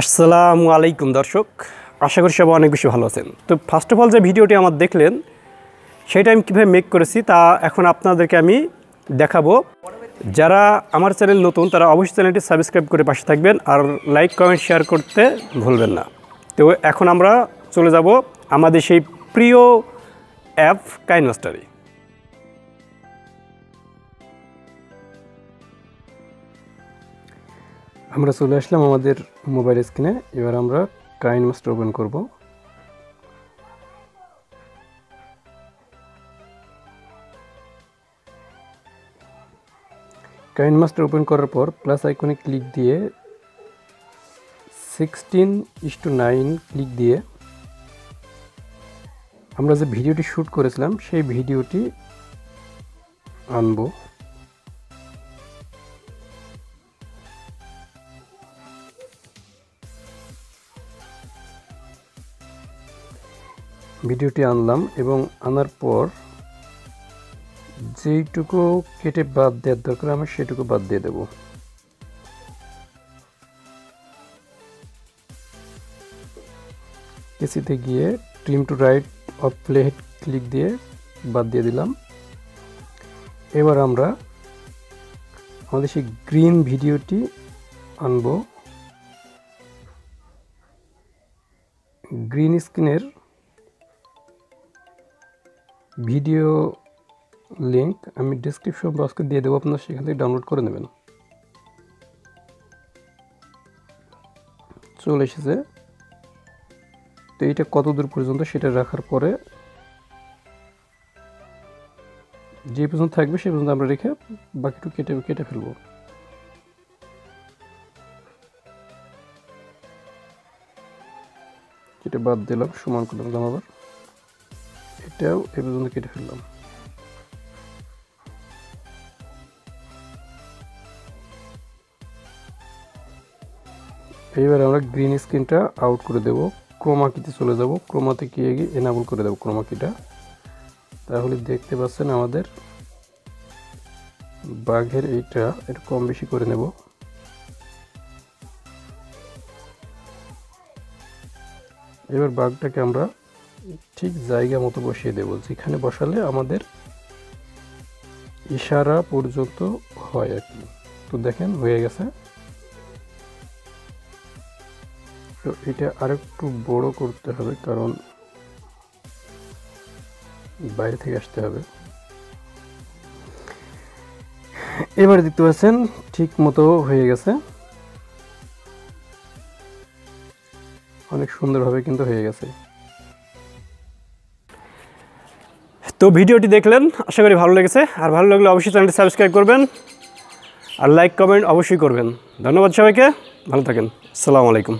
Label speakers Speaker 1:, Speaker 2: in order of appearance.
Speaker 1: আসসালামু আলাইকুম দর্শক, আশা করি সবাই অনেক বেশি ভালো আছেন। তো ফার্স্ট অফ অল যে ভিডিওটি আমার দেখলেন সেটা আমি কীভাবে মেক করেছি তা এখন আপনাদেরকে আমি দেখাবো। যারা আমার চ্যানেল নতুন তারা অবশ্যই চ্যানেলটি সাবস্ক্রাইব করে পাশে থাকবেন আর লাইক কমেন্ট শেয়ার করতে ভুলবেন না। তো এখন আমরা চলে যাব আমাদের সেই প্রিয় অ্যাপ কাইনমাস্টারে। আমরা চলে আসলাম আমাদের মোবাইল স্ক্রিনে। এবার আমরা কাইনমাস্টার ওপেন করব। কাইনমাস্টার ওপেন করার পর প্লাস আইকনে ক্লিক দিয়ে 16:9 ক্লিক দিয়ে আমরা যে ভিডিওটি শ্যুট করেছিলাম সেই ভিডিওটি আনবো। ভিডিওটি আনলাম এবং আনার পর যেইটুকু কেটে বাদ দেওয়ার দরকার আমি সেটুকু বাদ দিয়ে দেব। কেসিতে গিয়ে trim to right of playhead click দিয়ে বাদ দিয়ে দিলাম। এবার আমরা আমাদের সেই গ্রিন ভিডিওটি আনবো। গ্রিন স্ক্রিনের ভিডিও লিংক আমি ডেসক্রিপশন বক্সে দিয়ে দেবো, আপনারা সেখান থেকে ডাউনলোড করে নেবেন। চলে এসেছে। তো এইটা কত দূর পর্যন্ত সেটা রাখার পরে যে পর্যন্ত থাকবে সে পর্যন্ত আমরা রেখে বাকিটুকু কেটে ফেলবো। কেটে বাদ দিলাম, সমান করলাম আবার এটাও এ পর্যন্ত কেটে ফেললাম। এইবার আমরা গ্রিন স্ক্রিনটা আউট করে দেব, ক্রোমা কিতে চলে যাব, ক্রোমাতে গিয়ে এনাবল করে দেব ক্রোমা কিটা। তাহলে দেখতে পাচ্ছেন আমাদের বাঘের এটা কম বেশি করে নেব। এবার বাঘটাকে আমরা ঠিক জায়গা মতো বসিয়ে দেব, যেখানে বসালে আমাদের ইশারা পর্যন্ত হয় আর কি। তো দেখেন হয়ে গেছে। তো এটা আরেকটু বড় করতে হবে কারণ বাইরে থেকে আসতে হবে। এবার দেখতে পাচ্ছেন ঠিক মতো হয়ে গেছে, অনেক সুন্দরভাবে কিন্তু হয়ে গেছে। তো ভিডিওটি দেখলেন, আশা করি ভালো লেগেছে। আর ভালো লাগলে অবশ্যই চ্যানেলটি সাবস্ক্রাইব করবেন আর লাইক কমেন্ট অবশ্যই করবেন। ধন্যবাদ সবাইকে, ভালো থাকেন। আসসালামু আলাইকুম।